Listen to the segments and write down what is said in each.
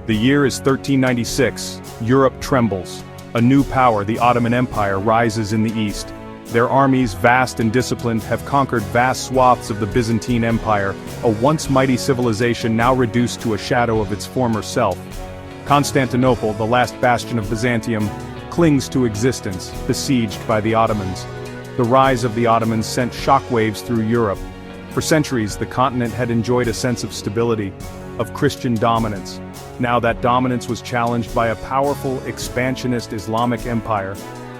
The year is 1396, Europe trembles. A new power, the Ottoman Empire, rises in the east. Their armies, vast and disciplined, have conquered vast swaths of the Byzantine Empire, a once mighty civilization now reduced to a shadow of its former self. Constantinople, the last bastion of Byzantium, clings to existence, besieged by the Ottomans. The rise of the Ottomans sent shockwaves through Europe. For centuries, the continent had enjoyed a sense of stability, of Christian dominance. Now that dominance was challenged by a powerful, expansionist Islamic empire.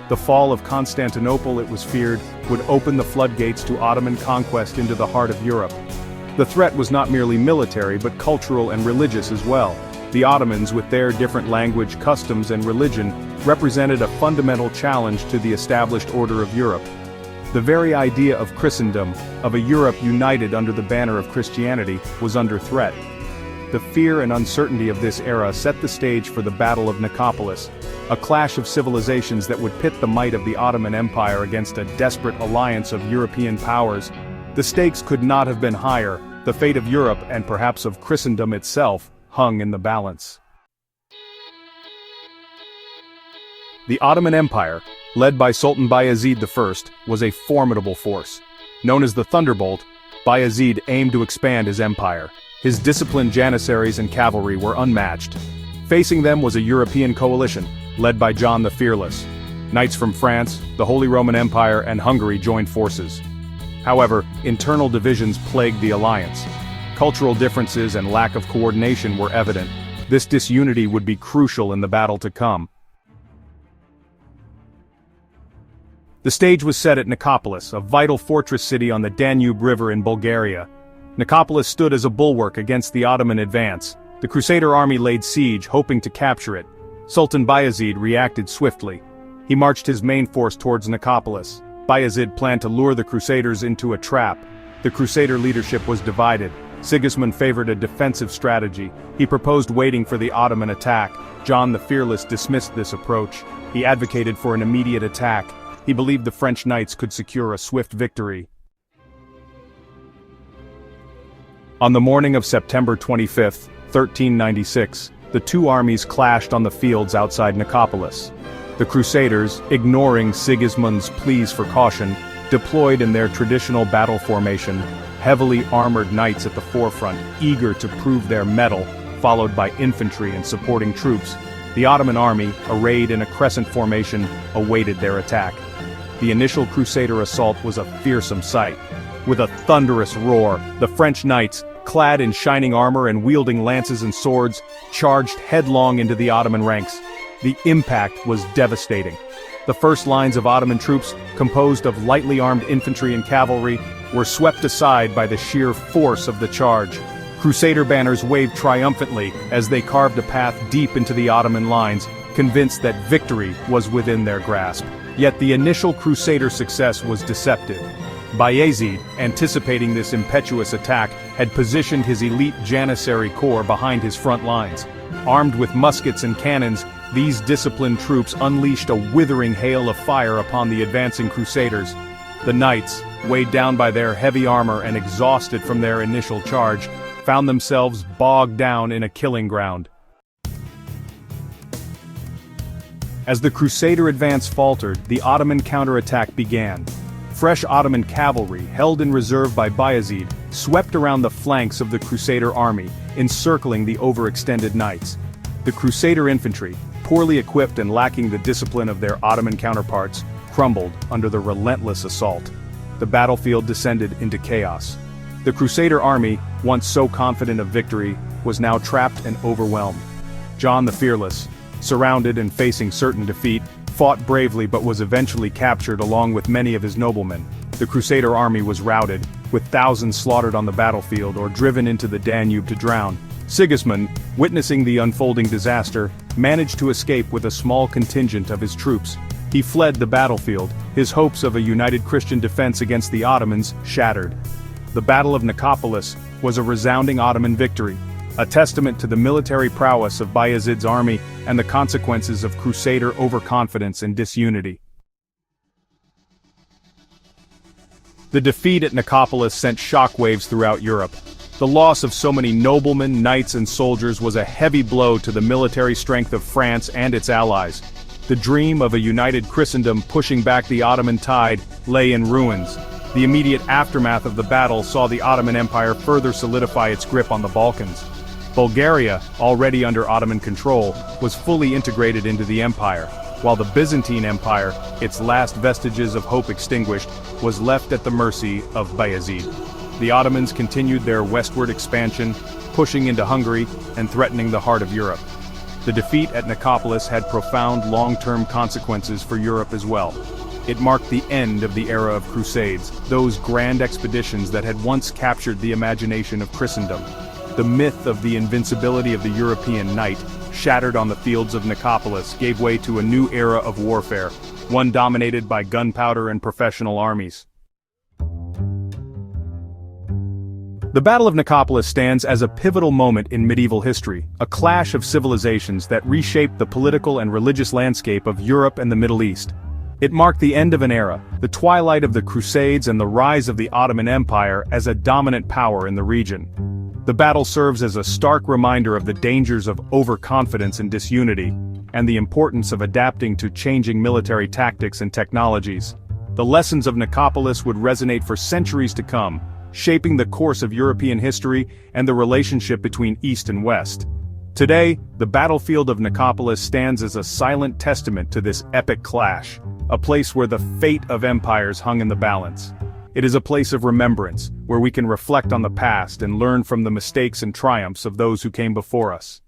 The fall of Constantinople, it was feared, would open the floodgates to Ottoman conquest into the heart of Europe. The threat was not merely military but cultural and religious as well. The Ottomans, with their different language, customs and religion, represented a fundamental challenge to the established order of Europe. The very idea of Christendom, of a Europe united under the banner of Christianity, was under threat. The fear and uncertainty of this era set the stage for the Battle of Nicopolis, a clash of civilizations that would pit the might of the Ottoman Empire against a desperate alliance of European powers. The stakes could not have been higher. The fate of Europe, and perhaps of Christendom itself, hung in the balance. The Ottoman Empire, led by Sultan Bayezid I, was a formidable force. Known as the Thunderbolt, Bayezid aimed to expand his empire. His disciplined janissaries and cavalry were unmatched. Facing them was a European coalition, led by John the Fearless. Knights from France, the Holy Roman Empire, and Hungary joined forces. However, internal divisions plagued the alliance. Cultural differences and lack of coordination were evident. This disunity would be crucial in the battle to come. The stage was set at Nicopolis, a vital fortress city on the Danube River in Bulgaria. Nicopolis stood as a bulwark against the Ottoman advance. The Crusader army laid siege, hoping to capture it. Sultan Bayezid reacted swiftly. He marched his main force towards Nicopolis. Bayezid planned to lure the Crusaders into a trap. The Crusader leadership was divided. Sigismund favored a defensive strategy. He proposed waiting for the Ottoman attack. John the Fearless dismissed this approach. He advocated for an immediate attack. He believed the French knights could secure a swift victory. On the morning of September 25, 1396, the two armies clashed on the fields outside Nicopolis. The Crusaders, ignoring Sigismund's pleas for caution, deployed in their traditional battle formation, heavily armored knights at the forefront, eager to prove their mettle, followed by infantry and supporting troops. The Ottoman army, arrayed in a crescent formation, awaited their attack. The initial Crusader assault was a fearsome sight. With a thunderous roar, the French knights, clad in shining armor and wielding lances and swords, charged headlong into the Ottoman ranks. The impact was devastating. The first lines of Ottoman troops, composed of lightly armed infantry and cavalry, were swept aside by the sheer force of the charge. Crusader banners waved triumphantly as they carved a path deep into the Ottoman lines, convinced that victory was within their grasp. Yet the initial Crusader success was deceptive. Bayezid, anticipating this impetuous attack, had positioned his elite Janissary corps behind his front lines. Armed with muskets and cannons, these disciplined troops unleashed a withering hail of fire upon the advancing Crusaders. The knights, weighed down by their heavy armor and exhausted from their initial charge, found themselves bogged down in a killing ground. As the Crusader advance faltered, the Ottoman counterattack began. Fresh Ottoman cavalry, held in reserve by Bayezid, swept around the flanks of the Crusader army, encircling the overextended knights. The Crusader infantry, poorly equipped and lacking the discipline of their Ottoman counterparts, crumbled under the relentless assault. The battlefield descended into chaos. The Crusader army, once so confident of victory, was now trapped and overwhelmed. John the Fearless, surrounded and facing certain defeat, fought bravely but was eventually captured along with many of his noblemen. The Crusader army was routed, with thousands slaughtered on the battlefield or driven into the Danube to drown. Sigismund, witnessing the unfolding disaster, managed to escape with a small contingent of his troops. He fled the battlefield, his hopes of a united Christian defense against the Ottomans shattered. The Battle of Nicopolis was a resounding Ottoman victory, a testament to the military prowess of Bayezid's army and the consequences of Crusader overconfidence and disunity. The defeat at Nicopolis sent shockwaves throughout Europe. The loss of so many noblemen, knights and soldiers was a heavy blow to the military strength of France and its allies. The dream of a united Christendom pushing back the Ottoman tide lay in ruins. The immediate aftermath of the battle saw the Ottoman Empire further solidify its grip on the Balkans. Bulgaria, already under Ottoman control, was fully integrated into the empire, while the Byzantine Empire, its last vestiges of hope extinguished, was left at the mercy of Bayezid. The Ottomans continued their westward expansion, pushing into Hungary and threatening the heart of Europe. The defeat at Nicopolis had profound long-term consequences for Europe as well. It marked the end of the era of Crusades, those grand expeditions that had once captured the imagination of Christendom. The myth of the invincibility of the European knight, shattered on the fields of Nicopolis, gave way to a new era of warfare, one dominated by gunpowder and professional armies. The Battle of Nicopolis stands as a pivotal moment in medieval history, a clash of civilizations that reshaped the political and religious landscape of Europe and the Middle East. It marked the end of an era, the twilight of the Crusades and the rise of the Ottoman Empire as a dominant power in the region. The battle serves as a stark reminder of the dangers of overconfidence and disunity, and the importance of adapting to changing military tactics and technologies. The lessons of Nicopolis would resonate for centuries to come, shaping the course of European history and the relationship between East and West. Today, the battlefield of Nicopolis stands as a silent testament to this epic clash, a place where the fate of empires hung in the balance. It is a place of remembrance, where we can reflect on the past and learn from the mistakes and triumphs of those who came before us.